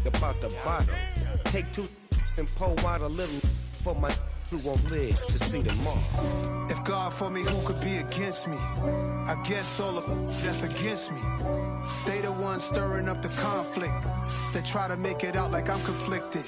about the bottom. Take two and pour out a little for my who won't live to see tomorrow. If God for me, who could be against me? I guess all of that's against me. They the ones stirring up the conflict. They try to make it out like I'm conflicted.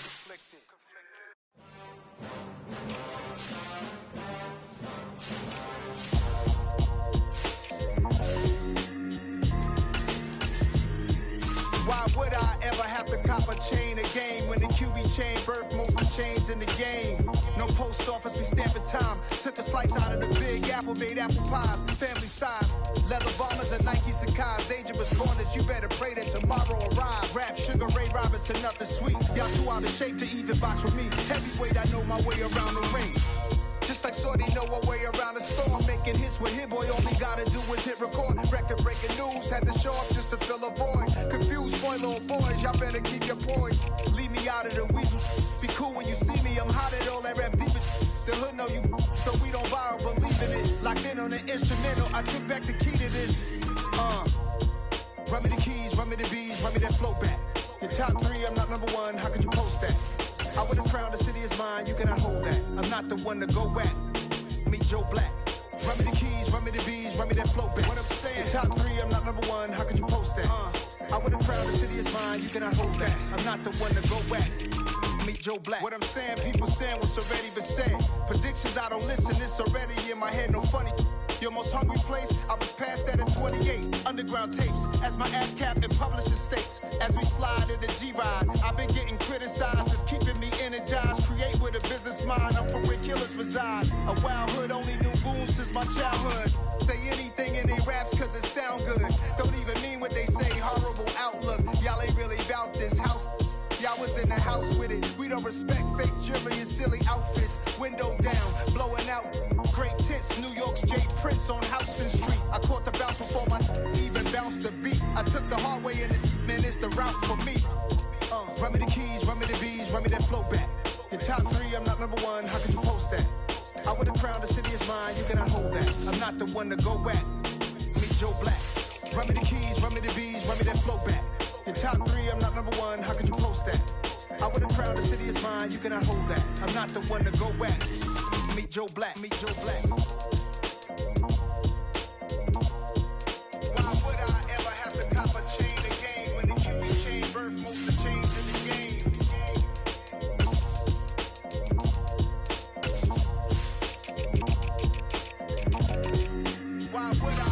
Why would I ever have to cop a chain again when the QB chain birthed most of the chains in the game? No post office, we stamping time. Took a slice out of the big apple, made apple pies, family size. Leather bombers and Nike Sacai's. Dangerous corners, you better pray that tomorrow arrive. Rap, Sugar Ray Robinson, nothing sweet. Y'all too out of shape to even box with me. Heavyweight, I know my way around the ring. Just like Shorty know her way around the storm. Making hits with Hit Boy, all he gotta do is hit record. Record breaking news, had to show up just to fill a void. Confused boy, little boys, y'all better keep your poise. Leave me out of the weasel. Be cool when you see me, I'm hot at all that rap deep. The hood know you, so we don't borrow, believe in it. Locked in on the instrumental, I took back the key to this. Run me the keys, run me the bees, run me that flow back. Your top three, I'm not number one, how could you post that? I would have crowned the city is mine, you cannot hold that. I'm not the one to go back. Meet Joe Black. Run me the keys, run me the bees, run me that flow back. What I'm saying, your top three, I'm not number one, how could you post that? I would have crowned the city is mine, you cannot hold that. I'm not the one to go back. Meet Joe Black. What I'm saying, people saying what's already been said. Predictions, I don't listen, it's already in my head, no funny. Your most hungry place, I was past that at 28. Underground tapes, as my ass cap in publishing states. As we slide in the G-Ride, I've been getting criticized. It's keeping me energized. Create with a business mind, I'm for where killers reside. A wild hood, only knew goons since my childhood. Say anything in they raps cause it sound good. Don't even mean what they say, horrible outlook. Y'all ain't really about this house. Y'all was in the house with it. We don't respect fake jewelry and silly outfits. Window down, blowing out great tits. New York's J. Prince on Houston Street. I caught the bounce before my even bounced the beat. I took the hard way in it, man, it's the route for me. Run me the keys, run me the bees, run me that flow back. Your top three, I'm not number one, how could you post that? I would have crowned the city is mine, you cannot hold that. I'm not the one to go back. Meet Joe Black. Run me the keys, run me the bees, run me that flow back. Your top three, I'm not number one, how could you post that? I would have crowned the city is mine, you cannot hold that. I'm not the one to go back. Meet Joe Black, meet Joe Black. Why would I ever have to cop a chain again when the QB chain birthed most of the chains in the game? Why would I?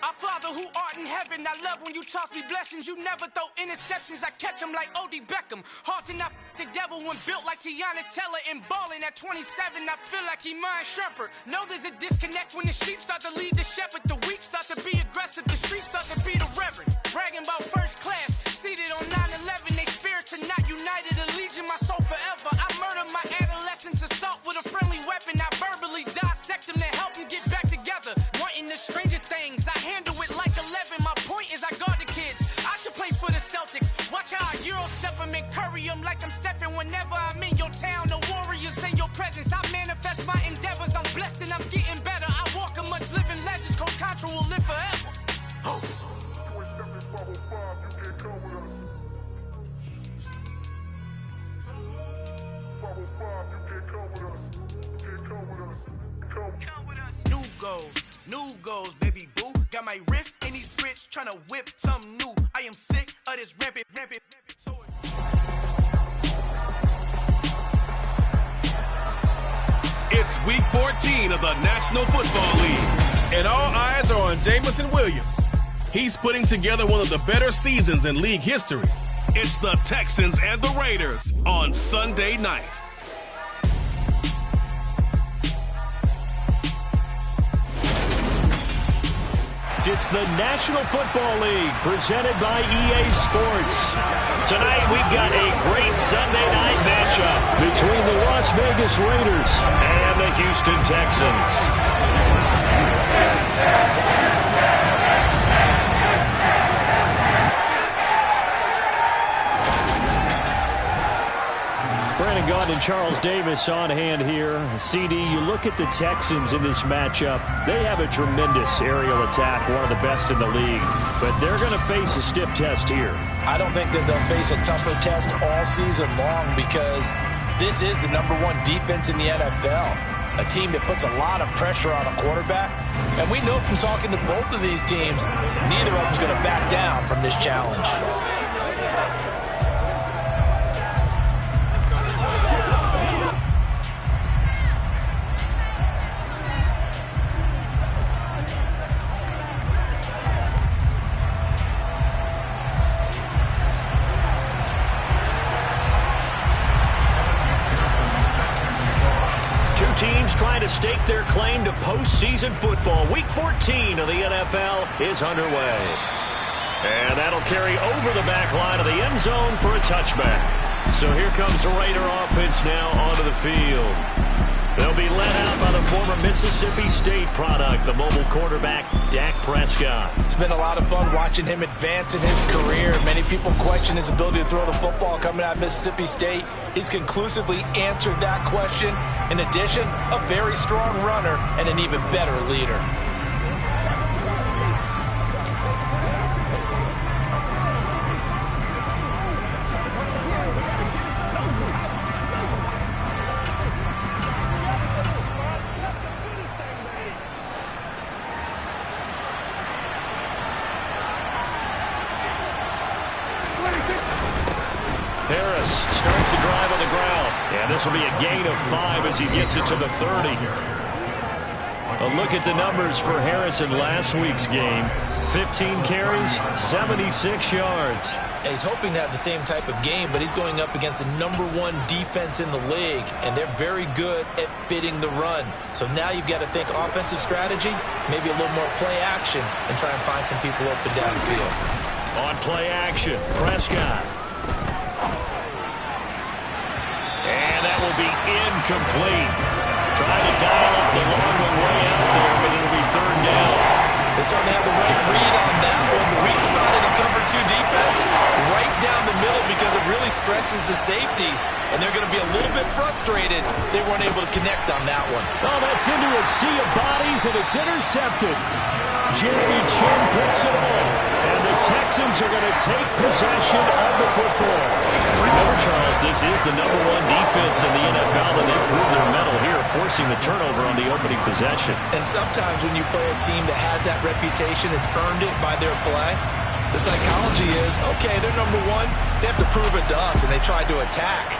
Our Father who art in heaven, I love when you toss me blessings. You never throw interceptions, I catch them like O.D. Beckham. Hard to not the devil when built like Tiana Teller and balling at 27. I feel like Iman Shumpert. Know there's a disconnect when the sheep start to lead the shepherd. The weak start to be aggressive, the streets start to be the reverend. Bragging about first class, seated on 9/11. They spirits are not united, a legion, my soul forever. I murder my adolescence, assault with a friendly weapon. I verbally dissect them to help them get back together. Wanting the stranger things, I handle it like 11. My point is I guard the kids. I should play for the Celtics. Watch how I Euro step them and curry them like I'm Stephen. Whenever I'm in your town, the Warriors in your presence. I manifest my endeavors. I'm blessed and I'm getting better. I walk amongst living legends. Coach Contra will live forever. Oh. New goals, baby boo. Got my wrist in these grits, tryna whip something new. I am sick of this rampant. So it's week 14 of the National Football League, and all eyes are on Jamison Williams. He's putting together one of the better seasons in league history. It's the Texans and the Raiders on Sunday night. It's the National Football League presented by EA Sports. Tonight we've got a great Sunday night matchup between the Las Vegas Raiders and the Houston Texans. Brandon Ryan Gunn and Charles Davis on hand here. CD, you look at the Texans in this matchup. They have a tremendous aerial attack, one of the best in the league. But they're going to face a stiff test here. I don't think that they'll face a tougher test all season long because this is the #1 defense in the NFL. A team that puts a lot of pressure on a quarterback. And we know from talking to both of these teams, neither of them is going to back down from this challenge. Teams trying to stake their claim to postseason football. Week 14 of the NFL is underway. And that'll carry over the back line of the end zone for a touchback. So here comes the Raider offense now onto the field. They'll be led out by the former Mississippi State product, the mobile quarterback, Dak Prescott. It's been a lot of fun watching him advance in his career. Many people question his ability to throw the football coming out of Mississippi State. He's conclusively answered that question. In addition, a very strong runner and an even better leader. Harris starts the drive on the ground. And this will be a gain of 5 as he gets it to the 30. A look at the numbers for Harris in last week's game. 15 carries, 76 yards. He's hoping to have the same type of game, but he's going up against the #1 defense in the league, and they're very good at fitting the run. So now you've got to think offensive strategy, maybe a little more play action, and try and find some people open downfield. On play action, Prescott. And that will be incomplete. Trying to dial up the long one way out there, but it'll be 3rd down. They certainly have the right read on that one. The weak spot in a cover 2 defense, right down the middle because it really stresses the safeties. And they're going to be a little bit frustrated they weren't able to connect on that one. Oh, that's into a sea of bodies, and it's intercepted. Y.T.M picks it up, and the Texans are going to take possession of the football. Remember, Charles, this is the #1 defense in the NFL, and they proved their mettle here, forcing the turnover on the opening possession. And sometimes when you play a team that has that reputation, it's earned it by their play. The psychology is, okay, they're #1, they have to prove it to us, and they tried to attack.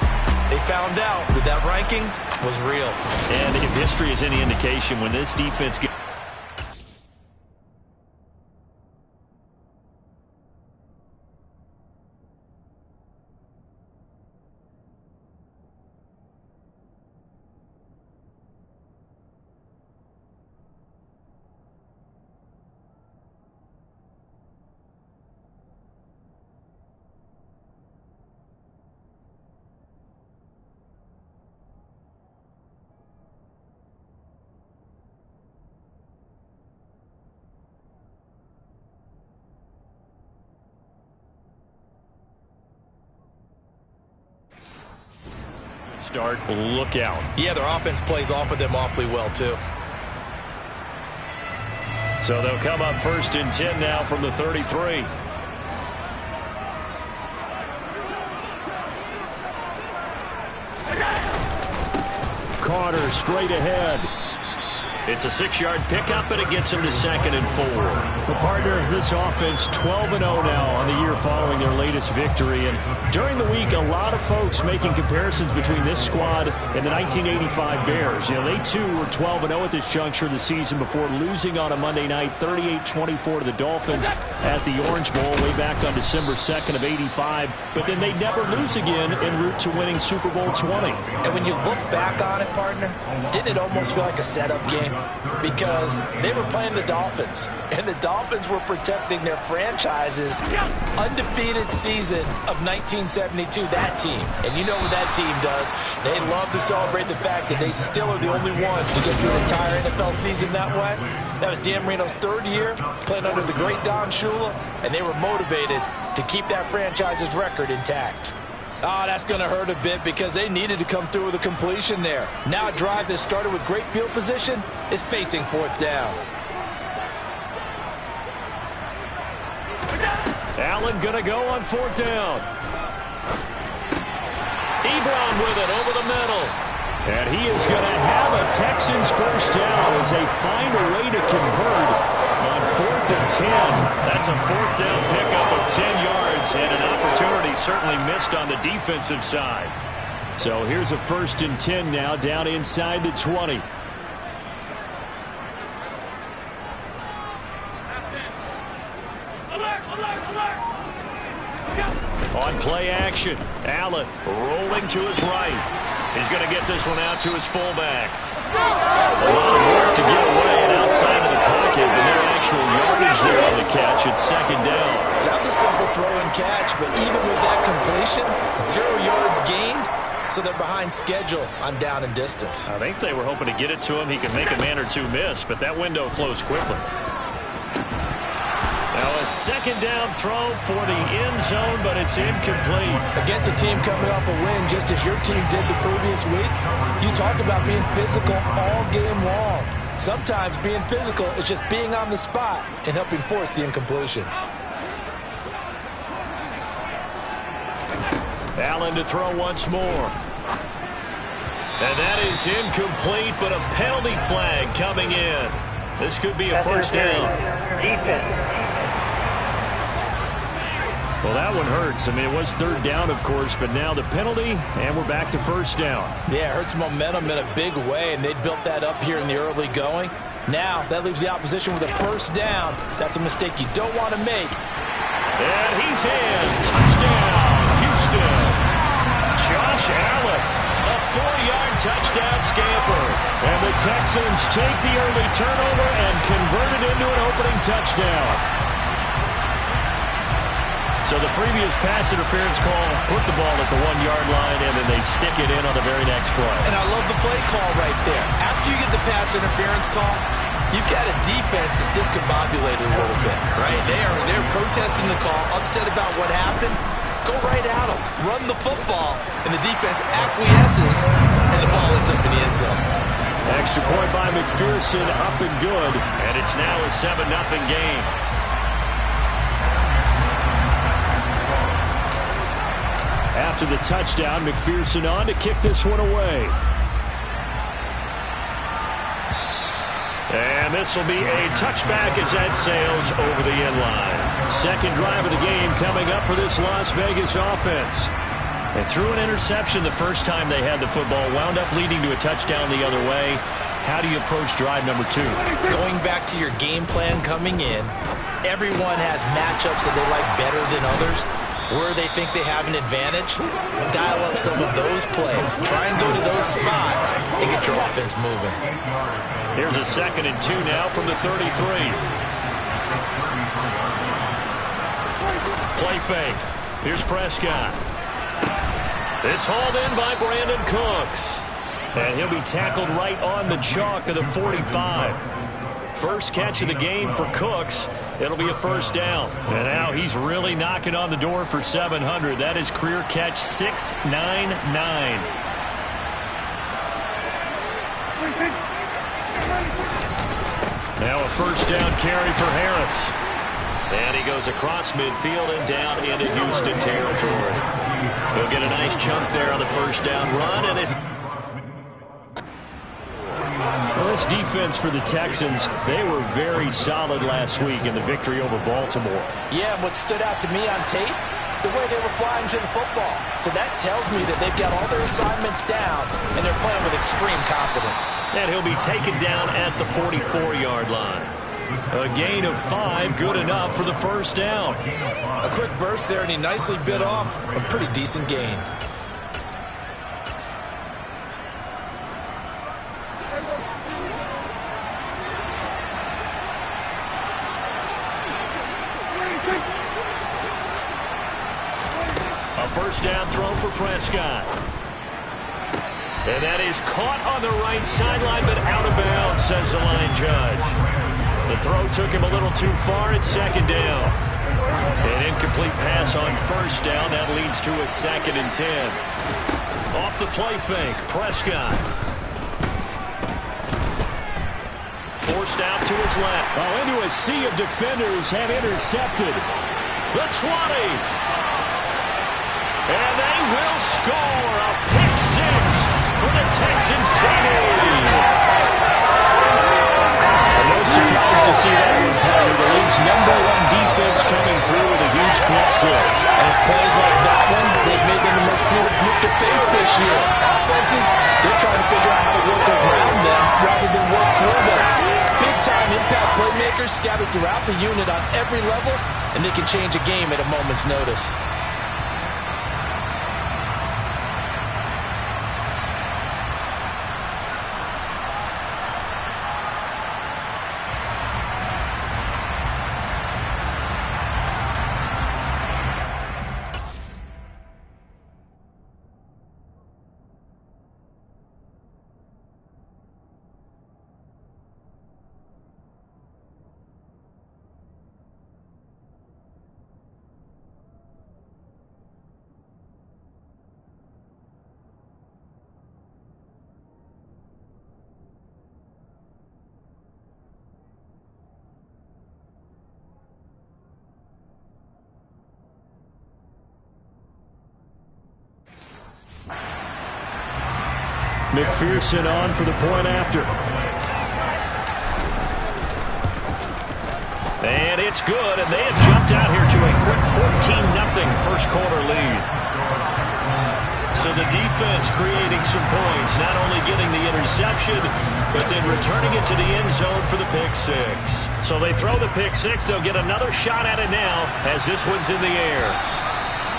They found out that that ranking was real. And if history is any indication, when this defense gets start, look out. Yeah, their offense plays off of them awfully well, too. So they'll come up 1st and 10 now from the 33. Carter straight ahead. It's a 6-yard pickup, and it gets him to 2nd and 4. The partner of this offense, 12-0 now on the year following their latest victory. And during the week, a lot of folks making comparisons between this squad and the 1985 Bears. You know, they too were 12-0 at this juncture of the season before losing on a Monday night 38-24 to the Dolphins at the Orange Bowl way back on December 2nd of '85. But then they'd never lose again en route to winning Super Bowl 20. And when you look back on it, partner, didn't it almost feel like a setup game? Because they were playing the Dolphins, and the Dolphins were protecting their franchise's undefeated season of 1972, that team. And you know what that team does. They love to celebrate the fact that they still are the only one to get through the entire NFL season that way. That was Dan Marino's 3rd year, playing under the great Don Shula, and they were motivated to keep that franchise's record intact. Oh, that's going to hurt a bit because they needed to come through with a completion there. Now a drive that started with great field position is facing fourth down. Allen going to go on fourth down. Ebron with it over the middle. And he is going to have a Texans first down as they find a way to convert on 4th and 10. That's a fourth down pickup of 10 yards and an opportunity certainly missed on the defensive side. So here's a 1st and 10 now down inside the 20. On play action, Allen rolling to his right. He's going to get this one out to his fullback. A lot of work to get away and outside of the pocket, but no actual yardage there on the catch. It's 2nd down. That's a simple throw and catch, but even with that completion, 0 yards gained, so they're behind schedule on down and distance. I think they were hoping to get it to him. He could make a man or two miss, but that window closed quickly. Now a 2nd down throw for the end zone, but it's incomplete. Against a team coming off a win just as your team did the previous week, you talk about being physical all game long. Sometimes being physical is just being on the spot and helping force the incompletion. Allen to throw once more. And that is incomplete, but a penalty flag coming in. This could be a first down. Defense. Well, that one hurts. I mean, it was 3rd down, of course, but now the penalty, and we're back to first down. Yeah, it hurts momentum in a big way, and they built that up here in the early going. Now, that leaves the opposition with a first down. That's a mistake you don't want to make. And he's in. Touchdown, Houston. Josh Allen, a 4-yard touchdown scamper. And the Texans take the early turnover and convert it into an opening touchdown. So the previous pass interference call put the ball at the 1-yard line, and then they stick it in on the very next play. And I love the play call right there. After you get the pass interference call, you've got a defense that's discombobulated a little bit, right? They're protesting the call, upset about what happened. Go right at them. Run the football, and the defense acquiesces, and the ball ends up in the end zone. Extra point by McPherson, up and good. And it's now a 7-0 game. After the touchdown, McPherson on to kick this one away. And this will be a touchback as that sails over the end line. Second drive of the game coming up for this Las Vegas offense. They threw an interception the first time they had the football, wound up leading to a touchdown the other way. How do you approach drive number 2? Going back to your game plan coming in, everyone has matchups that they like better than others. Where they think they have an advantage, dial up some of those plays. Try and go to those spots and get your offense moving. Here's a 2nd and 2 now from the 33. Play fake. Here's Prescott. It's hauled in by Brandon Cooks. And he'll be tackled right on the chalk of the 45. First catch of the game for Cooks. It'll be a first down. And now he's really knocking on the door for 700. That is career catch 699. Now a first down carry for Harris. And he goes across midfield and down into Houston territory. He'll get a nice chunk there on the first down run. And it... Well, this defense for the Texans, they were very solid last week in the victory over Baltimore. Yeah, and what stood out to me on tape, the way they were flying to the football. So that tells me that they've got all their assignments down, and they're playing with extreme confidence. And he'll be taken down at the 44-yard line. A gain of 5, good enough for the first down. A quick burst there, and he nicely bit off a pretty decent gain. First down throw for Prescott. And that is caught on the right sideline, but out of bounds, says the line judge. The throw took him a little too far. It's second down. An incomplete pass on first down. That leads to a 2nd and 10. Off the play fake, Prescott. Forced out to his left. Oh, into a sea of defenders have intercepted. The 20. And they will score a pick 6 for the Texans team. No surprise to see that one, partner. The league's #1 defense coming through with a huge pick 6. And it's plays like that one, they've made them the most fluid group to face this year. Offenses, they're trying to figure out how to work around them rather than work through them. Big-time impact playmakers scattered throughout the unit on every level, and they can change a game at a moment's notice. McPherson on for the point after. And it's good, and they have jumped out here to a quick 14-0 first quarter lead. So the defense creating some points, not only getting the interception, but then returning it to the end zone for the pick 6. So they throw the pick 6. They'll get another shot at it now as this one's in the air.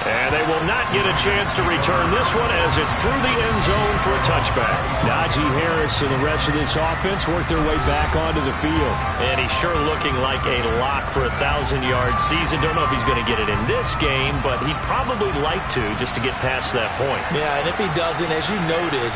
And they will not get a chance to return this one as it's through the end zone for a touchback. Najee Harris and the rest of this offense work their way back onto the field. And he's sure looking like a lock for a 1,000-yard season. Don't know if he's going to get it in this game, but he'd probably like to just to get past that point. Yeah, and if he doesn't, as you noted,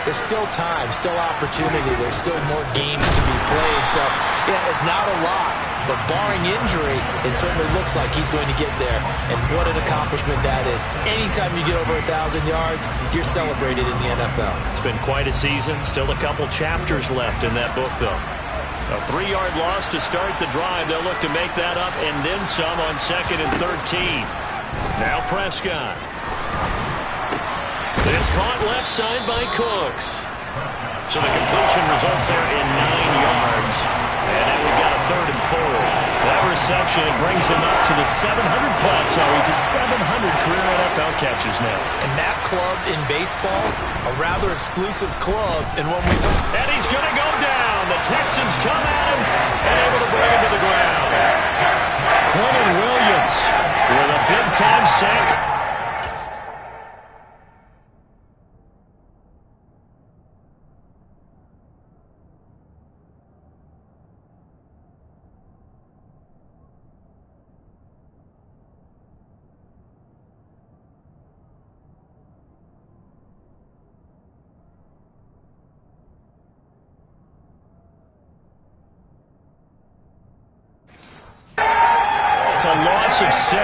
there's still time, still opportunity. There's still more games to be played. So, yeah, it's not a lock. But barring injury, it certainly looks like he's going to get there. And what an accomplishment that is. Anytime you get over 1,000 yards, you're celebrated in the NFL. It's been quite a season. Still a couple chapters left in that book, though. A 3-yard loss to start the drive. They'll look to make that up and then some on 2nd and 13. Now Prescott. It's caught left side by Cooks. So the completion results there in 9 yards. And then we've got a 3rd and 4. That reception brings him up to the 700 plateau. He's at 700 career NFL catches now. And that club in baseball, a rather exclusive club. And when we talk, and he's going to go down. The Texans come at him and able to bring him to the ground. Quentin Williams with a big-time sack. A loss of 7.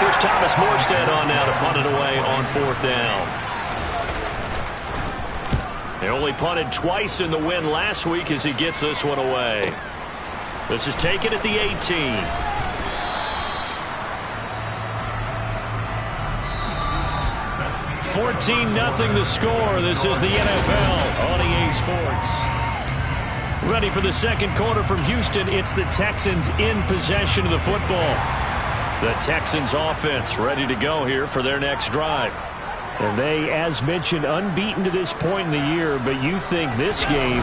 Here's Thomas Morstead on now to punt it away on 4th down. They only punted twice in the win last week as he gets this one away. This is taken at the 18. $14-0 the score. This is the NFL on EA Sports. Ready for the second quarter from Houston. It's the Texans in possession of the football. The Texans offense ready to go here for their next drive. And they, as mentioned, unbeaten to this point in the year, but you think this game,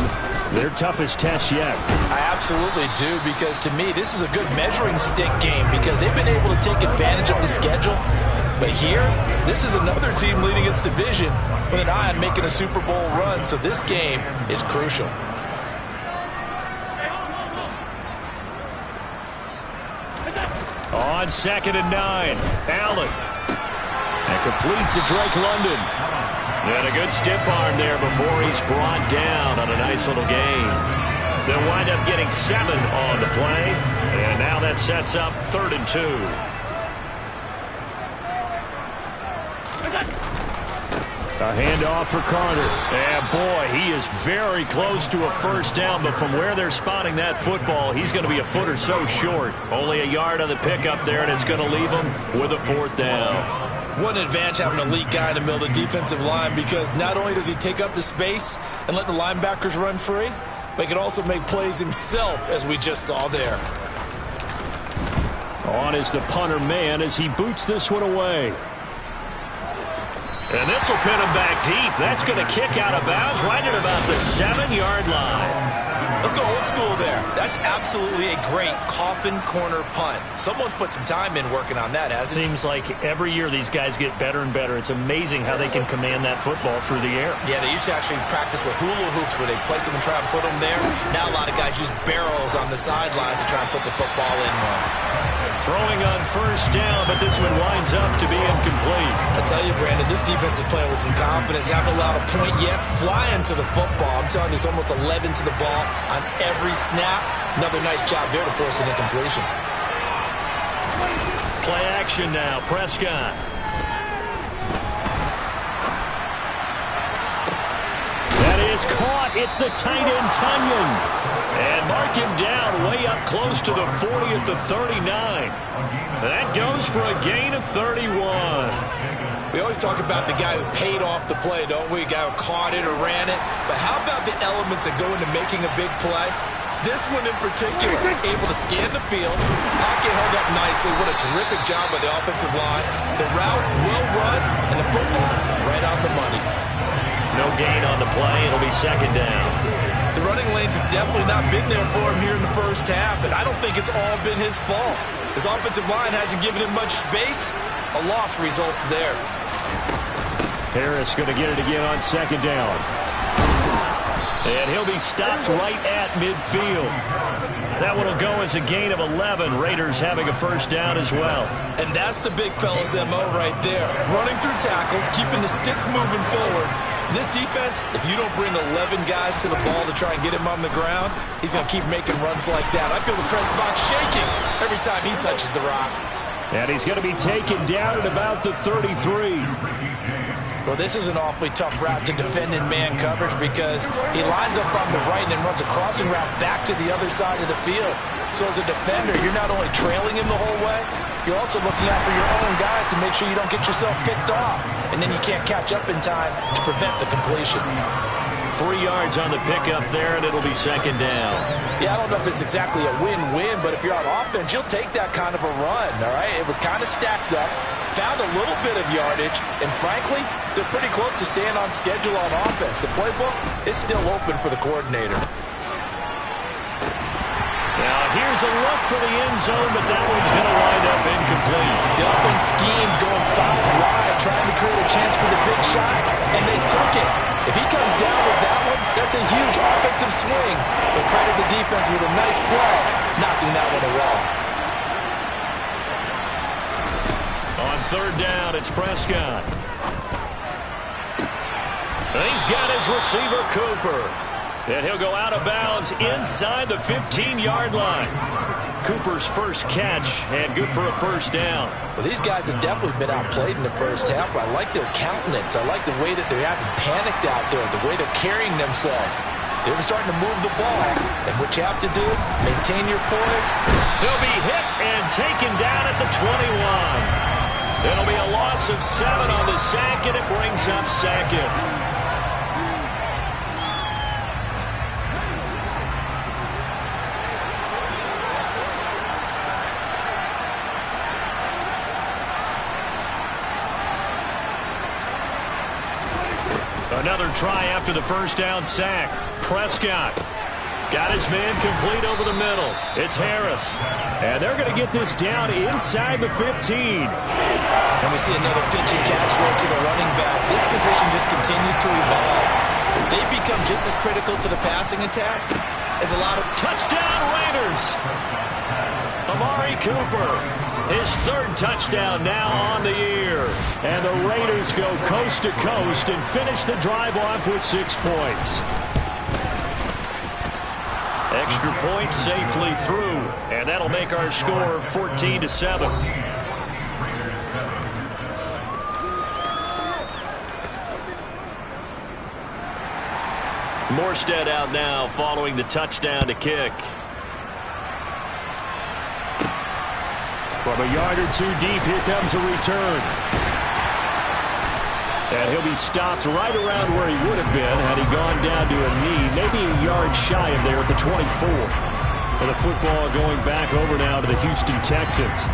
their toughest test yet. I absolutely do, because to me, this is a good measuring stick game because they've been able to take advantage of the schedule. But here, this is another team leading its division with an eye on making a Super Bowl run, so this game is crucial. On 2nd and 9, Allen. And complete to Drake London. And a good stiff arm there before he's brought down on a nice little gain. They'll wind up getting 7 on the play. And now that sets up 3rd and 2. A handoff for Carter. And boy, he is very close to a first down, but from where they're spotting that football, he's going to be a foot or so short. Only a yard on the pickup there, and it's going to leave him with a 4th down. What an advantage having an elite guy in the middle of the defensive line, because not only does he take up the space and let the linebackers run free, but he can also make plays himself, as we just saw there. On is the punter man as he boots this one away. And this will pin him back deep. That's going to kick out of bounds right at about the 7-yard line. Let's go old school there. That's absolutely a great coffin corner punt. Someone's put some time in working on that, hasn't it? Seems like every year these guys get better and better. It's amazing how they can command that football through the air. Yeah, they used to actually practice with hula hoops where they place them and try and put them there. Now a lot of guys use barrels on the sidelines to try and put the football in one. Throwing on first down, but this one winds up to be incomplete. I tell you, Brandon, this defense is playing with some confidence. Haven't allowed a point yet. Flying to the football. I'm telling you, it's almost 11 to the ball on every snap. Another nice job there to force an incompletion. Play action now. Prescott. That is caught. It's the tight end, Tunyon. And mark him down way up close to the 40 at the 39. That goes for a gain of 31. We always talk about the guy who paid off the play, don't we? A guy who caught it or ran it. But how about the elements that go into making a big play? This one in particular, able to scan the field. Pocket held up nicely. What a terrific job by the offensive line. The route well run, and the football right on the money. No gain on the play. It'll be 2nd down. The running lanes have definitely not been there for him here in the first half, and I don't think it's all been his fault. His offensive line hasn't given him much space. A loss results there. Harris going to get it again on 2nd down. And he'll be stopped right at midfield. That one will go as a gain of 11. Raiders having a first down as well. And that's the big fella's MO right there. Running through tackles, keeping the sticks moving forward. This defense, if you don't bring 11 guys to the ball to try and get him on the ground, he's going to keep making runs like that. I feel the press box shaking every time he touches the rock. And he's going to be taken down at about the 33. Well, this is an awfully tough route to defend in man coverage because he lines up on the right and then runs a crossing route back to the other side of the field. So as a defender, you're not only trailing him the whole way, you're also looking out for your own guys to make sure you don't get yourself picked off. And then you can't catch up in time to prevent the completion. 3 yards on the pickup there, and it'll be 2nd down. Yeah, I don't know if it's exactly a win-win, but if you're on offense, you'll take that kind of a run, all right? It was kind of stacked up, found a little bit of yardage, and frankly, they're pretty close to staying on schedule on offense. The playbook is still open for the coordinator. Now, here's a look for the end zone, but that one's going to wind up incomplete. The offense schemed going 5 wide, trying to create a chance for the big shot, and they took it. If he comes down with that one, that's a huge offensive swing. But credit the defense with a nice play, knocking that one away. On 3rd down, it's Prescott. And he's got his receiver, Cooper. And he'll go out of bounds inside the 15-yard line. Cooper's first catch, and good for a first down. Well, these guys have definitely been outplayed in the first half, but I like their countenance. I like the way that they haven't panicked out there, the way they're carrying themselves. They're starting to move the ball, and what you have to do, maintain your poise. He'll be hit and taken down at the 21. It'll be a loss of 7 on the sack, and it brings up 2nd. Another try after the first down sack. Prescott got his man complete over the middle. It's Harris. And they're going to get this down inside the 15. And we see another pitch and catch there to the running back. This position just continues to evolve. They become just as critical to the passing attack as a lot of... Touchdown Raiders! Amari Cooper, his 3rd touchdown now on the year. And the Raiders go coast to coast and finish the drive off with 6 points. Extra point safely through, and that'll make our score 14-7. Morstead out now following the touchdown to kick. From a yard or two deep, here comes a return. And he'll be stopped right around where he would have been had he gone down to a knee, maybe a yard shy of there at the 24. And the football going back over now to the Houston Texans.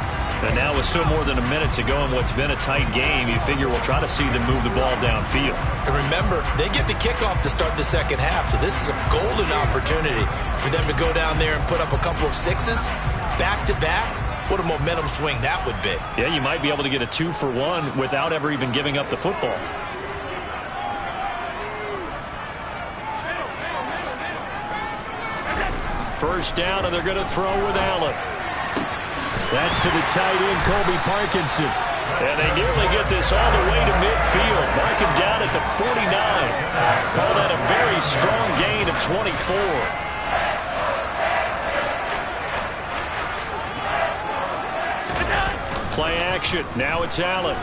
And now with still more than a minute to go in what's been a tight game, you figure we'll try to see them move the ball downfield. And remember, they get the kickoff to start the second half, so this is a golden opportunity for them to go down there and put up a couple of sixes back-to-back. What a momentum swing that would be. Yeah, you might be able to get a 2-for-1 without ever even giving up the football. First down, and they're going to throw with Allen. That's to the tight end, Colby Parkinson. And they nearly get this all the way to midfield. Mark him down at the 49. Call that a very strong gain of 24. Play action. Now it's Allen.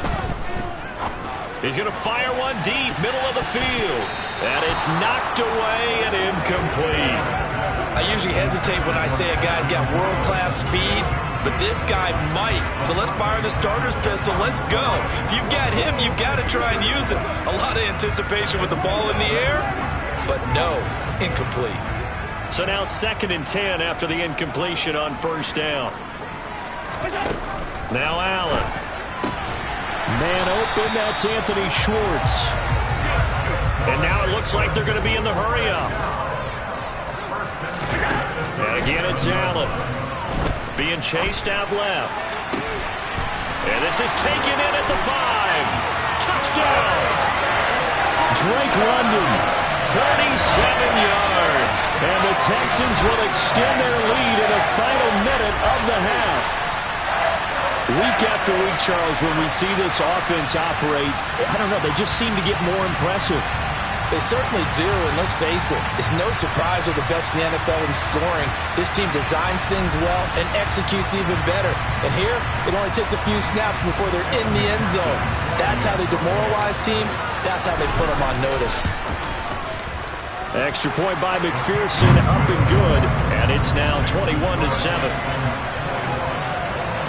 He's going to fire one deep, middle of the field. And it's knocked away and incomplete. I usually hesitate when I say a guy's got world-class speed, but this guy might. So let's fire the starter's pistol. Let's go. If you've got him, you've got to try and use it. A lot of anticipation with the ball in the air, but no, incomplete. So now 2nd and 10 after the incompletion on first down. Now Allen. Man open, that's Anthony Schwartz. And now it looks like they're going to be in the hurry-up. And again, it's Allen. Being chased out left. And this is taken in at the 5. Touchdown! Drake London. 37 yards. And the Texans will extend their lead in the final minute of the half. Week after week, Charles, when we see this offense operate, I don't know, they just seem to get more impressive. They certainly do, and let's face it, it's no surprise they're the best in the NFL in scoring. This team designs things well and executes even better. And here, it only takes a few snaps before they're in the end zone. That's how they demoralize teams. That's how they put them on notice. Extra point by McPherson, up and good, and it's now 21-7.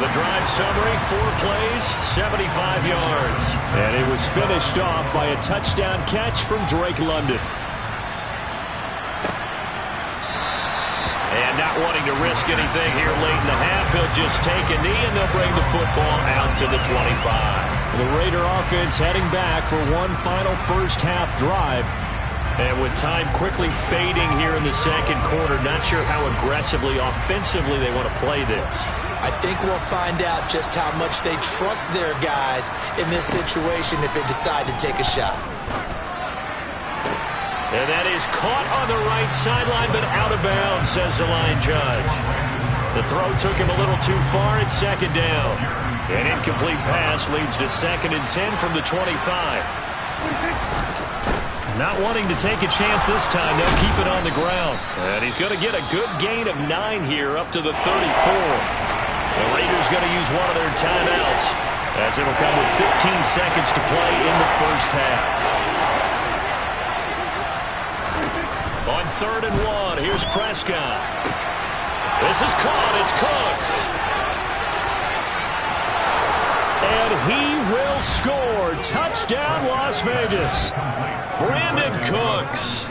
The drive summary, 4 plays, 75 yards. And it was finished off by a touchdown catch from Drake London. And not wanting to risk anything here late in the half, he'll just take a knee and they'll bring the football out to the 25. The Raider offense heading back for one final first half drive. And with time quickly fading here in the second quarter, not sure how aggressively, offensively they want to play this. I think we'll find out just how much they trust their guys in this situation if they decide to take a shot. And that is caught on the right sideline, but out of bounds, says the line judge. The throw took him a little too far at 2nd down. An incomplete pass leads to 2nd and 10 from the 25. Not wanting to take a chance this time, they'll keep it on the ground. And he's going to get a good gain of 9 here up to the 34. The Raiders going to use one of their timeouts as it'll come with 15 seconds to play in the first half. On 3rd and 1, here's Prescott. This is caught. It's Cooks. And he will score. Touchdown, Las Vegas. Brandon Cooks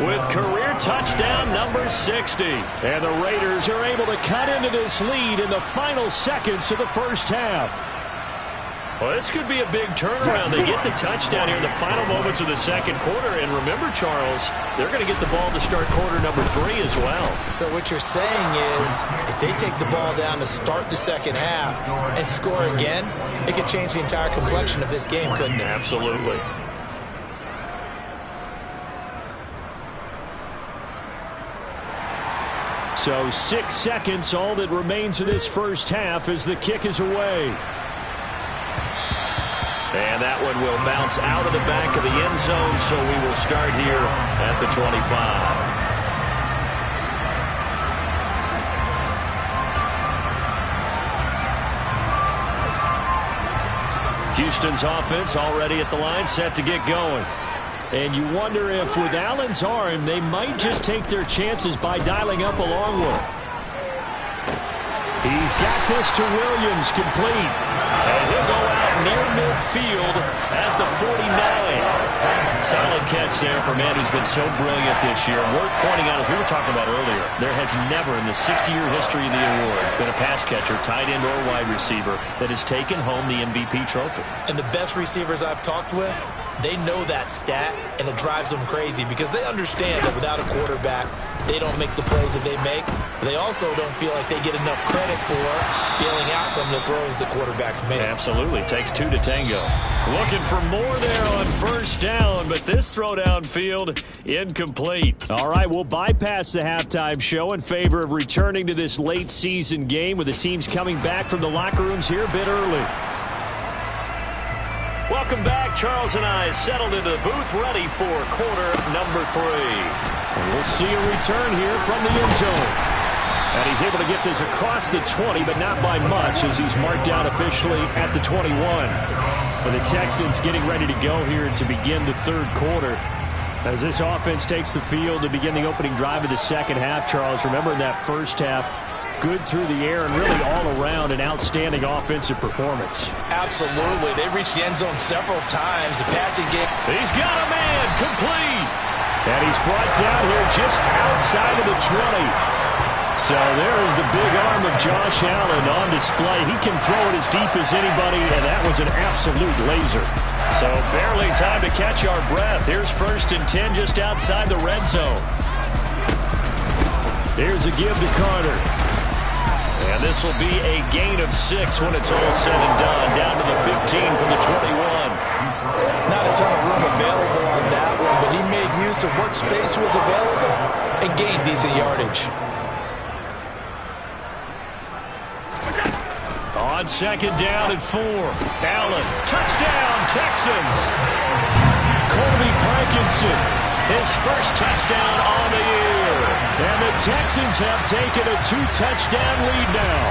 with career touchdown number 60. And the Raiders are able to cut into this lead in the final seconds of the first half. Well, this could be a big turnaround. They get the touchdown here in the final moments of the second quarter. And remember, Charles, they're going to get the ball to start quarter number 3 as well. So what you're saying is if they take the ball down to start the second half and score again, it could change the entire complexion of this game, couldn't it? Absolutely. So 6 seconds, all that remains of this first half as the kick is away. And that one will bounce out of the back of the end zone, so we will start here at the 25. Houston's offense already at the line, set to get going. And you wonder if with Allen's arm, they might just take their chances by dialing up a long one. He's got this to Williams, complete. And he'll go out near midfield at the 49. Solid catch there for a man who's been so brilliant this year. Worth pointing out, as we were talking about earlier, there has never in the 60-year history of the award been a pass catcher, tight end, or wide receiver that has taken home the MVP trophy. And the best receivers I've talked with, they know that stat, and it drives them crazy because they understand that without a quarterback, they don't make the plays that they make. They also don't feel like they get enough credit for bailing out some of the throws the quarterbacks make. Absolutely. Takes two to tango. Looking for more there on first down, but this throw downfield incomplete. All right, we'll bypass the halftime show in favor of returning to this late season game with the teams coming back from the locker rooms here a bit early. Welcome back. Charles and I settled into the booth, ready for quarter number 3. And we'll see a return here from the end zone. And he's able to get this across the 20, but not by much, as he's marked down officially at the 21. And the Texans getting ready to go here to begin the third quarter. As this offense takes the field to begin the opening drive of the second half, Charles, remember in that first half, good through the air and really all around an outstanding offensive performance. Absolutely. They reached the end zone several times. The passing game. He's got a man complete. And he's brought down here just outside of the 20. So there is the big arm of Josh Allen on display. He can throw it as deep as anybody, and that was an absolute laser. So barely time to catch our breath. Here's 1st and 10 just outside the red zone. Here's a give to Carter. And this will be a gain of 6 when it's all said and done. Down to the 15 from the 21. Not a ton of room available on that one, but he made use of what space was available and gained decent yardage. On 2nd down and 4. Allen, touchdown, Texans. Colby Parkinson, his first touchdown on the year. And the Texans have taken a 2-touchdown lead now.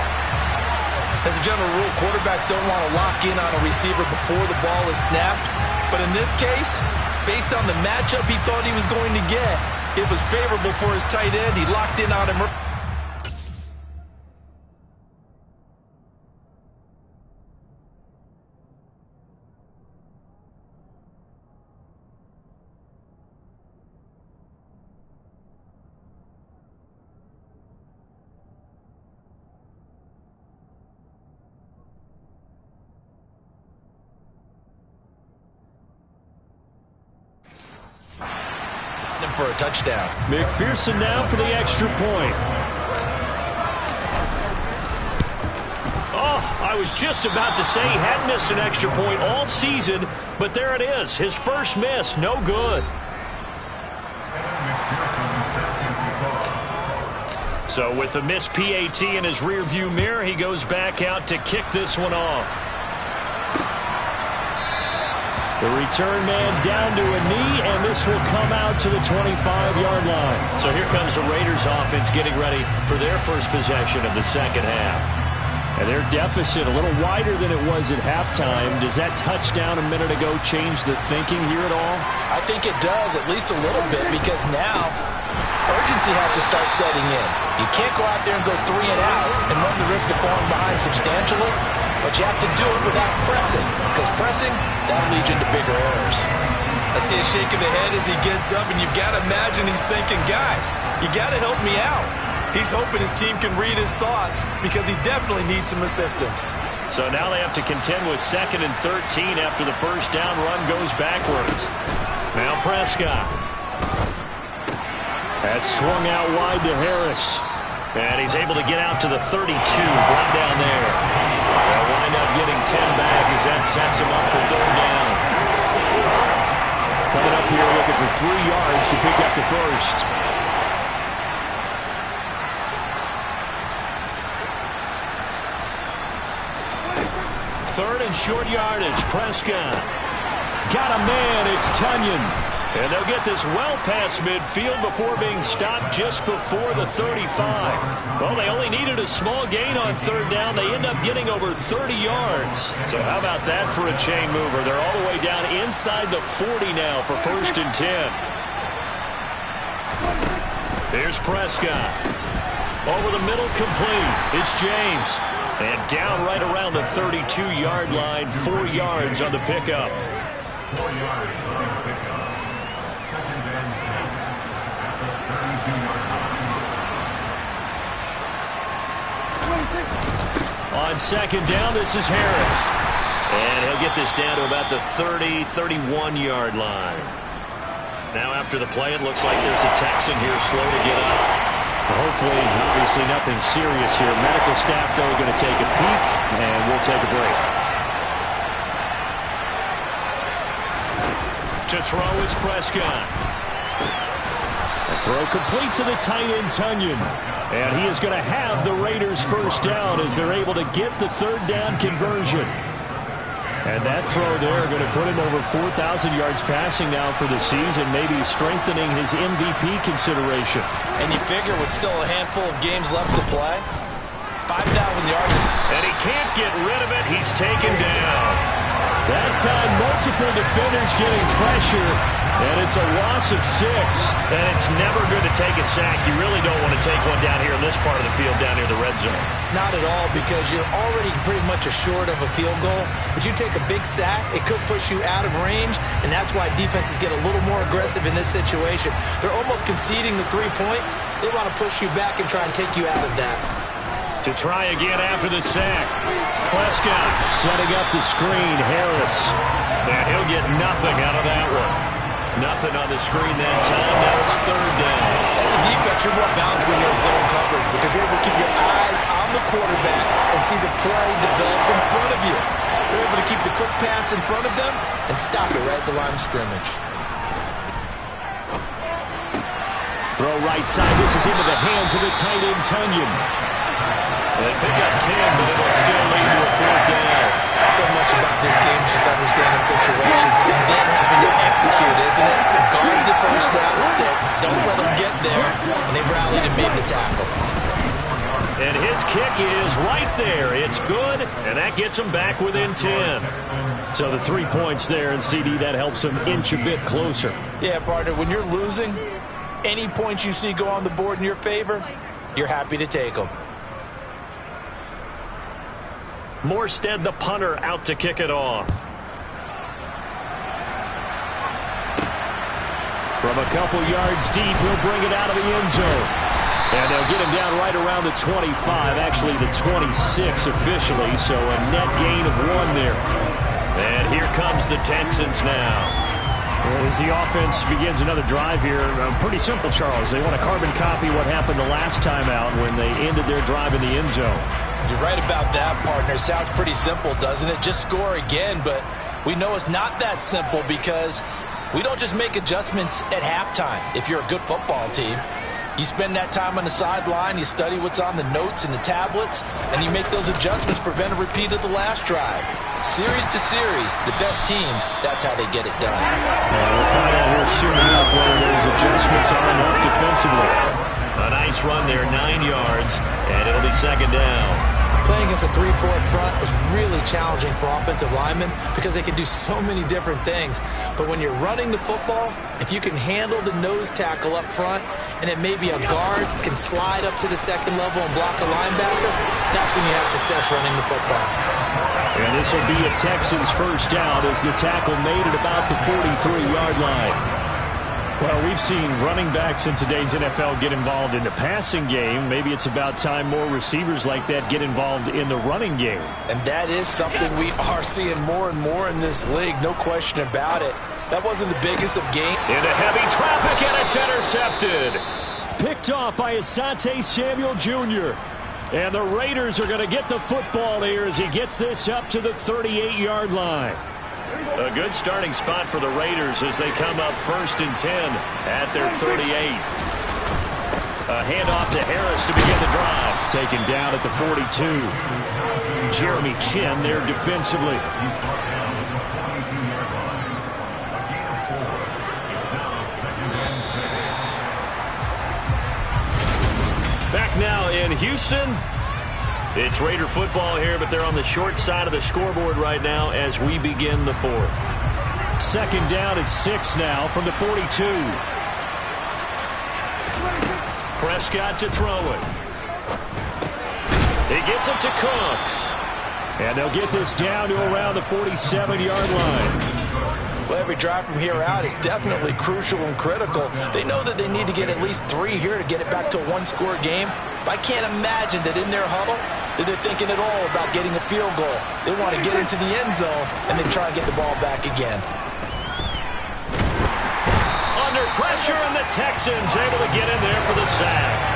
As a general rule, quarterbacks don't want to lock in on a receiver before the ball is snapped. But in this case, based on the matchup he thought he was going to get, it was favorable for his tight end. He locked in on him. For a touchdown. McPherson now for the extra point. Oh, I was just about to say he hadn't missed an extra point all season, but there it is. His first miss, no good. So with the missed PAT in his rearview mirror, he goes back out to kick this one off. The return man down to a knee, and this will come out to the 25-yard line. So here comes the Raiders offense getting ready for their first possession of the second half. And their deficit a little wider than it was at halftime. Does that touchdown a minute ago change the thinking here at all? I think it does, at least a little bit, because now urgency has to start setting in. You can't go out there and go 3 and out and run the risk of falling behind substantially. But you have to do it without pressing, because pressing, that'll lead you into bigger errors. I see a shake of the head as he gets up, and you've got to imagine he's thinking, guys, you got to help me out. He's hoping his team can read his thoughts because he definitely needs some assistance. So now they have to contend with 2nd and 13 after the first down run goes backwards. Now Prescott. That's swung out wide to Harris. And he's able to get out to the 32, brought down there. They'll wind up getting 10 back as that sets him up for 3rd down. Coming up here looking for 3 yards to pick up the first. 3rd and short yardage. Prescott. Got a man. It's Tunyon. And they'll get this well past midfield before being stopped just before the 35. Well, they only needed a small gain on third down. They end up getting over 30 yards. So how about that for a chain mover? They're all the way down inside the 40 now for 1st and 10. Here's Prescott. Over the middle, complete. It's James. And down right around the 32-yard line, 4 yards on the pickup. 4 yards on the pickup. Second and 7 at the 32-yard line. On second down, this is Harris. And he'll get this down to about the 30, 31-yard line. Now after the play, it looks like there's a Texan here slow to get up. Hopefully, obviously nothing serious here. Medical staff, though, going to take a peek, and we'll take a break. To throw is Prescott. A throw complete to the tight end, Tunyon. And he is going to have the Raiders first down as they're able to get the third down conversion. And that throw there going to put him over 4,000 yards passing now for the season, maybe strengthening his MVP consideration. And you figure with still a handful of games left to play, 5,000 yards. And he can't get rid of it. He's taken down. That time, multiple defenders getting pressure, and it's a loss of 6. And it's never good to take a sack. You really don't want to take one down here in this part of the field, down near the red zone. Not at all, because you're already pretty much assured of a field goal. But you take a big sack, it could push you out of range, and that's why defenses get a little more aggressive in this situation. They're almost conceding the 3 points. They want to push you back and try and take you out of that. To try again after the sack. Prescott setting up the screen. Harris. And he'll get nothing out of that one. Nothing on the screen that time. Now it's third down. As a defense, you're more balanced when you're in zone coverage because you're able to keep your eyes on the quarterback and see the play develop in front of you. You're able to keep the quick pass in front of them and stop it right at the line of scrimmage. Throw right side. This is into the hands of the tight end, Tunyon. They pick up 10, but it'll still lead to a fourth down. So much about this game is just understanding situations and then having to execute, isn't it? Guard the first down sticks. Don't let them get there. And they rallied and made the tackle. And his kick is right there. It's good, and that gets him back within 10. So the 3 points there, and CD, that helps him inch a bit closer. Yeah, partner, when you're losing, any points you see go on the board in your favor, you're happy to take them. Morstead, the punter, out to kick it off. From a couple yards deep, he'll bring it out of the end zone. And they'll get him down right around the 25, actually the 26 officially, so a net gain of 1 there. And here comes the Texans now. As the offense begins another drive here, pretty simple, Charles. They want to carbon copy what happened the last time out when they ended their drive in the end zone. You're right about that, partner. Sounds pretty simple, doesn't it? Just score again, but we know it's not that simple because we don't just make adjustments at halftime if you're a good football team. You spend that time on the sideline, you study what's on the notes and the tablets, and you make those adjustments, prevent a repeat of the last drive. Series to series, the best teams, that's how they get it done. We'll find out here soon enough whether those adjustments are enough defensively. A nice run there, 9 yards, and it'll be second down. Playing against a 3-4 front is really challenging for offensive linemen because they can do so many different things. But when you're running the football, if you can handle the nose tackle up front, and it may be a guard can slide up to the second level and block a linebacker, that's when you have success running the football. And this will be a Texans first down as the tackle made at about the 43-yard line. Well, we've seen running backs in today's NFL get involved in the passing game. Maybe it's about time more receivers like that get involved in the running game. And that is something we are seeing more and more in this league, no question about it. That wasn't the biggest of games. Into heavy traffic, and it's intercepted. Picked off by Asante Samuel Jr. And the Raiders are going to get the football here as he gets this up to the 38-yard line. A good starting spot for the Raiders as they come up 1st and 10 at their 38. A handoff to Harris to begin the drive. Taken down at the 42. Jeremy Chin there defensively. Houston, it's Raider football here, but they're on the short side of the scoreboard right now as we begin the fourth. Second down at 6 now from the 42. Prescott to throw it. He gets it to Cooks. And they'll get this down to around the 47-yard line. Well, every drive from here out is definitely crucial and critical. They know that they need to get at least 3 here to get it back to a one-score game. But I can't imagine that in their huddle that they're thinking at all about getting a field goal. They want to get into the end zone and then try and get the ball back again. Under pressure, and the Texans able to get in there for the sack.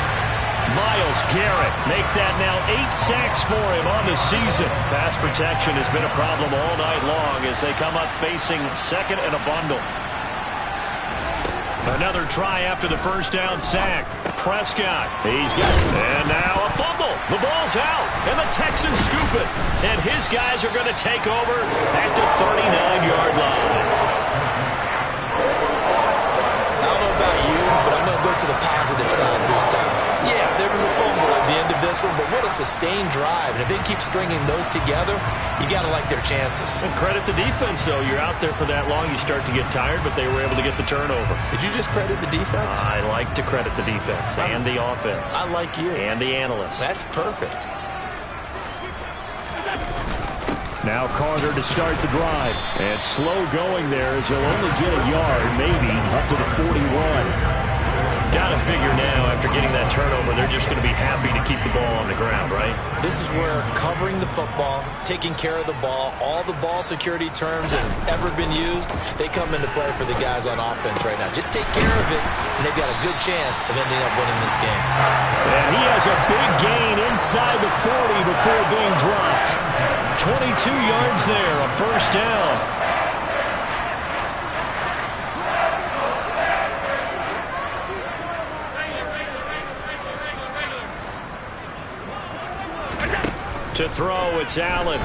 Myles Garrett make that now 8 sacks for him on the season. Pass protection has been a problem all night long as they come up facing second and a bundle. Another try after the first down sack. Prescott, he's got it. And now a fumble. The ball's out, and the Texans scoop it. And his guys are going to take over at the 39-yard line. I don't know about you, but I'm going to go to the positive side this time. Yeah, there was a fumble at the end of this one, but what a sustained drive. And if they keep stringing those together, you got to like their chances. And credit the defense, though. You're out there for that long, you start to get tired, but they were able to get the turnover. Did you just credit the defense? I like to credit the defense and the offense. I like you. And the analysts. That's perfect. Now Carter to start the drive. And slow going there as he'll only get a yard, maybe, up to the 41. Got to figure now, after getting that turnover, they're just going to be happy to keep the ball on the ground, right? This is where covering the football, taking care of the ball, all the ball security terms that have ever been used, they come into play for the guys on offense right now. Just take care of it, and they've got a good chance of ending up winning this game. And he has a big gain inside the 40 before being dropped. 22 yards there, a first down. To throw, it's Allen.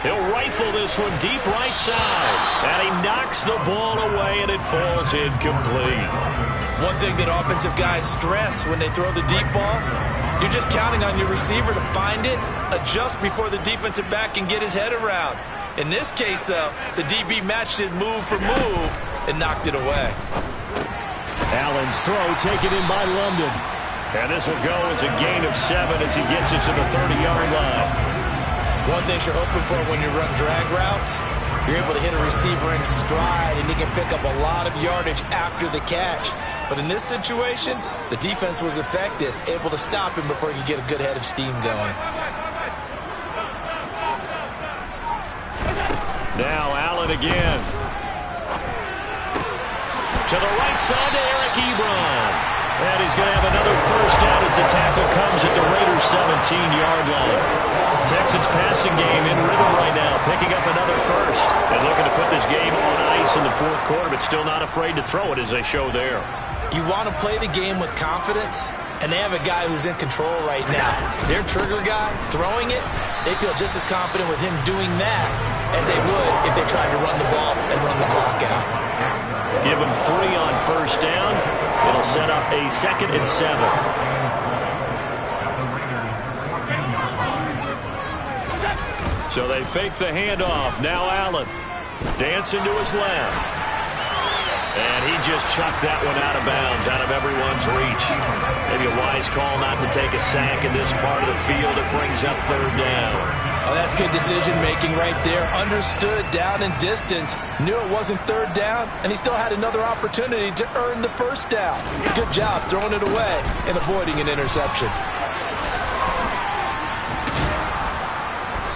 He'll rifle this one deep right side. And he knocks the ball away, and it falls incomplete. One thing that offensive guys stress when they throw the deep ball, you're just counting on your receiver to find it, adjust before the defensive back can get his head around. In this case, though, the DB matched it move for move and knocked it away. Allen's throw taken in by London. And this will go as a gain of 7 as he gets it to the 30-yard line. One thing you're hoping for when you run drag routes, you're able to hit a receiver in stride, and he can pick up a lot of yardage after the catch. But in this situation, the defense was effective, able to stop him before he could get a good head of steam going. Now Allen again. To the right side to Eric Ebron. And he's going to have another first down as the tackle comes at the Raiders' 17-yard line. Texans passing game in rhythm right now, picking up another first. And looking to put this game on ice in the fourth quarter, but still not afraid to throw it as they show there. You want to play the game with confidence, and they have a guy who's in control right now. Their trigger guy, throwing it, they feel just as confident with him doing that as they would if they tried to run the ball and run the clock out. Give him 3 on first down. It'll set up a 2nd and 7. So they fake the handoff. Now Allen. Dancing to his left. And he just chucked that one out of bounds, out of everyone's reach. Maybe a wise call not to take a sack in this part of the field. It brings up 3rd down. Oh, that's good decision-making right there. Understood down and distance. Knew it wasn't 3rd down, and he still had another opportunity to earn the first down. Good job throwing it away and avoiding an interception.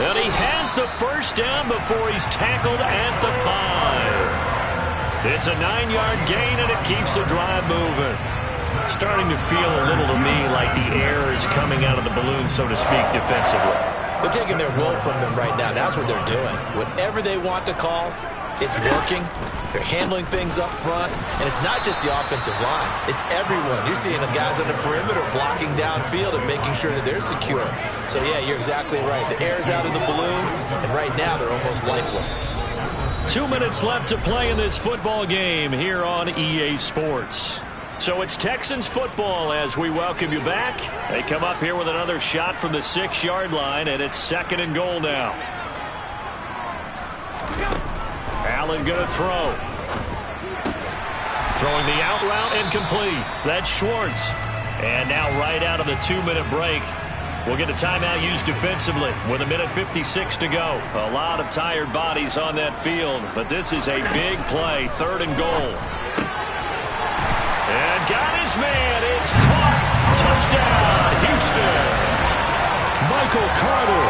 And he has the first down before he's tackled at the 5. It's a 9-yard gain, and it keeps the drive moving. Starting to feel a little to me like the air is coming out of the balloon, so to speak, defensively. They're taking their will from them right now. That's what they're doing. Whatever they want to call, it's working. They're handling things up front. And it's not just the offensive line. It's everyone. You're seeing the guys on the perimeter blocking downfield and making sure that they're secure. So, yeah, you're exactly right. The air's out of the balloon, and right now they're almost lifeless. 2 minutes left to play in this football game here on EA Sports. So it's Texans football as we welcome you back. They come up here with another shot from the 6-yard line, and it's 2nd and goal now. Allen going to throw. Throwing the out route incomplete. That's Schwartz. And now right out of the 2-minute break, we'll get a timeout used defensively with 1:56 to go. A lot of tired bodies on that field, but this is a big play. 3rd and goal. And got his man. It's caught. Touchdown, Houston. Michael Carter.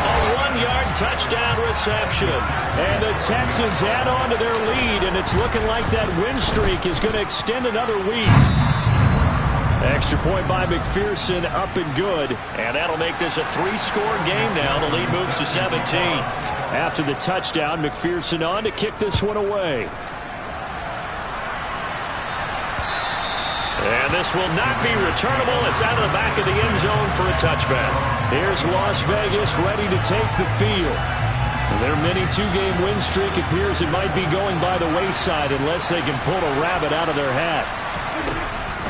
A 1-yard touchdown reception. And the Texans add on to their lead, and it's looking like that win streak is going to extend another week. Extra point by McPherson, up and good. And that'll make this a 3-score game now. The lead moves to 17. After the touchdown, McPherson on to kick this one away. And this will not be returnable. It's out of the back of the end zone for a touchback. Here's Las Vegas ready to take the field. And their mini 2-game win streak appears it might be going by the wayside unless they can pull a rabbit out of their hat.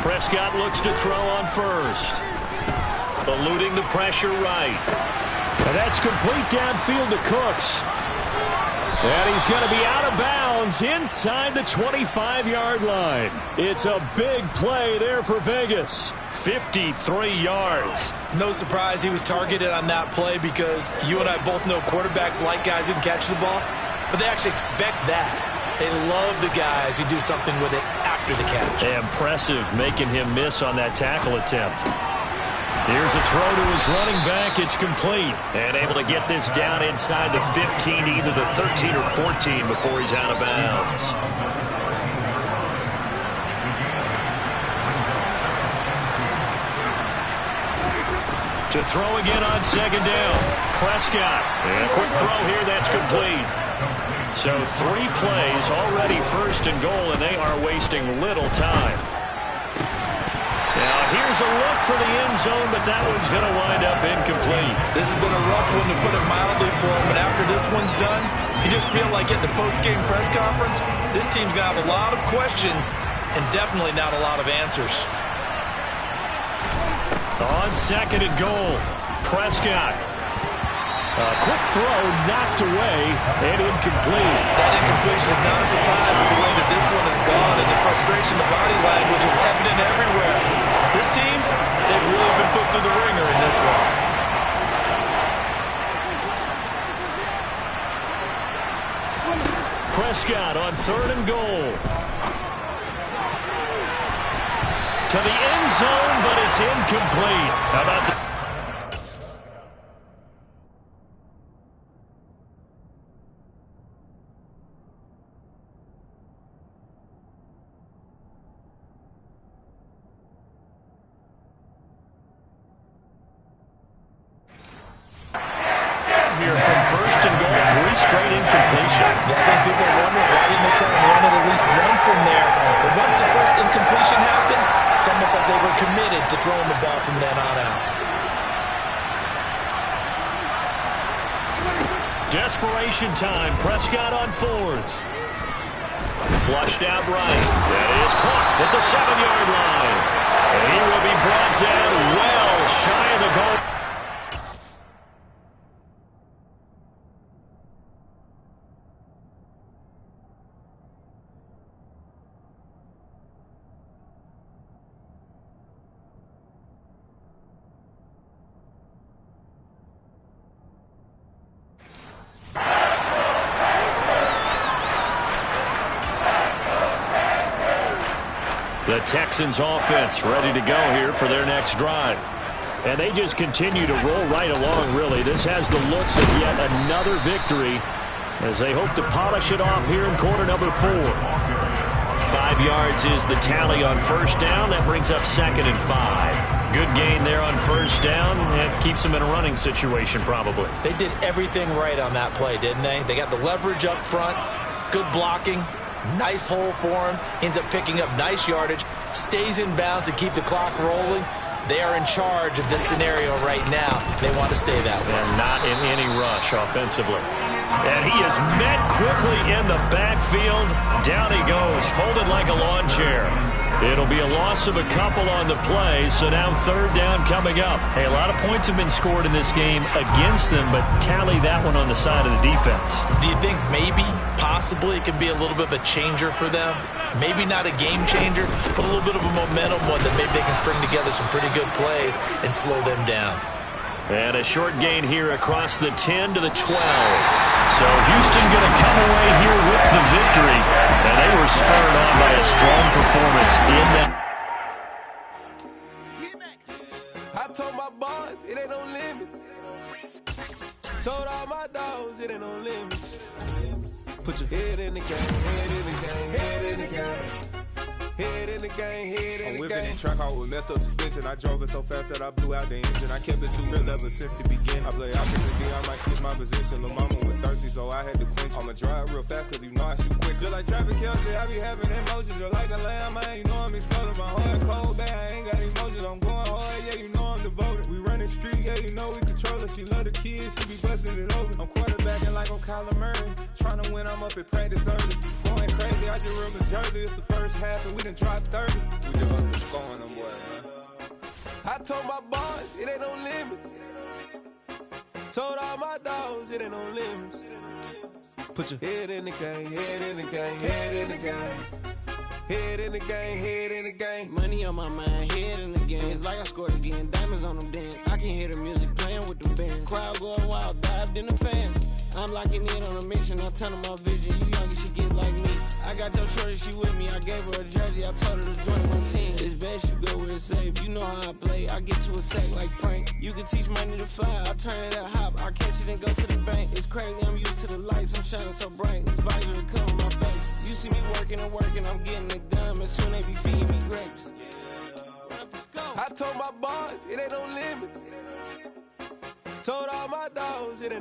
Prescott looks to throw on first. Eluding the pressure right. And that's complete downfield to Cooks. And he's going to be out of bounds inside the 25-yard line. It's a big play there for Vegas. 53 yards. No surprise he was targeted on that play because you and I both know quarterbacks like guys who can catch the ball, but they actually expect that. They love the guys who do something with it after the catch. Impressive making him miss on that tackle attempt. Here's a throw to his running back. It's complete. And able to get this down inside the 15, either the 13 or 14 before he's out of bounds. To throw again on 2nd down. Prescott. And a quick throw here. That's complete. So 3 plays already 1st and goal, and they are wasting little time. Now here's a look for the end zone, but that one's going to wind up incomplete. This has been a rough one to put it mildly for him, but after this one's done, you just feel like at the post-game press conference, this team's going to have a lot of questions and definitely not a lot of answers. On 2nd and goal, Prescott. A quick throw knocked away and incomplete. That incompletion is not a surprise with the way that this one has gone, and the frustration, the body language is evident everywhere. This team, they've really been put through the ringer in this one. Prescott on 3rd and goal. To the end zone, but it's incomplete. How about the... here from 1st and goal, 3 straight incompletion. Yeah, I think people are wondering why didn't they try and run it at least once in there. But once the first incompletion happened, it's almost like they were committed to throwing the ball from then on out. Desperation time. Prescott on 4th. Flushed out right. That is caught at the 7-yard line. And he will be brought down well shy of the goal. The Texans offense ready to go here for their next drive. And they just continue to roll right along, really. This has the looks of yet another victory as they hope to polish it off here in quarter number 4. 5 yards is the tally on 1st down. That brings up 2nd and 5. Good gain there on 1st down. It keeps them in a running situation probably. They did everything right on that play, didn't they? They got the leverage up front, good blocking. Nice hole for him. Ends up picking up nice yardage. Stays in bounds to keep the clock rolling. They are in charge of this scenario right now. They want to stay that way. And not in any rush offensively. And he is met quickly in the backfield. Down he goes, folded like a lawn chair. It'll be a loss of a couple on the play, so now third down coming up. Hey, a lot of points have been scored in this game against them, but tally that one on the side of the defense. Do you think maybe, possibly, it can be a little bit of a changer for them? Maybe not a game changer, but a little bit of a momentum one that maybe they can string together some pretty good plays and slow them down. And a short gain here across the 10 to the 12. So Houston going to come away here with the victory. And they were spurred on by a strong performance in that. I told my boys it ain't no limit. Told all my dogs it ain't no limit. Put your head in the game, head in the game, head in the game. Head in the game, head in the game. I'm whipping and track out with messed up suspension. I drove it so fast that I blew out the engine. I kept it too real ever since the beginning. I play opposite D, I might switch my position. Lil' mama was thirsty, so I had to quench. I'ma drive real fast, cause you know I shoot quick. Just like traffic Kelsey, I be having emotions. Just like a lamb, man, you know I'm exploding. My heart cold, bad, I ain't got emotions. I'm going hard, yeah, you know I'm devoted. We running streets, yeah, you know we control it. She love the kids, she be busting it open. I'm quarterbacking like I'm Kyler Murray. Trying to win, I'm up at practice early. Going crazy, I just real Jersey. It's the first half, and we done dropped 30. We just up to scoring them, boy, man. I told my boys, it ain't no limits. Told all my dogs, it ain't no limits. Put your head in the game, head in the game, head in the game. Head in the game, head in the game. Money on my mind, head in the game. It's like I scored again, diamonds on them dance. I can hear the music playing with the bands. Crowd going wild, dived in the fans. I'm locking in on a mission, I'm telling my vision. You young, you should get like me. I got your shorty, she with me. I gave her a jersey, I told her to join my team. It's best you go where it's safe. You know how I play, I get to a sack like Frank. You can teach money to fly, I turn it up hop. I catch it and go to the bank. It's crazy, I'm used to the lights, I'm shining so bright. This visor to cover my face. You see me working and working, I'm getting it done. And soon they be feeding me grapes. I told my boys, it ain't no limits. Told all my dogs, it ain't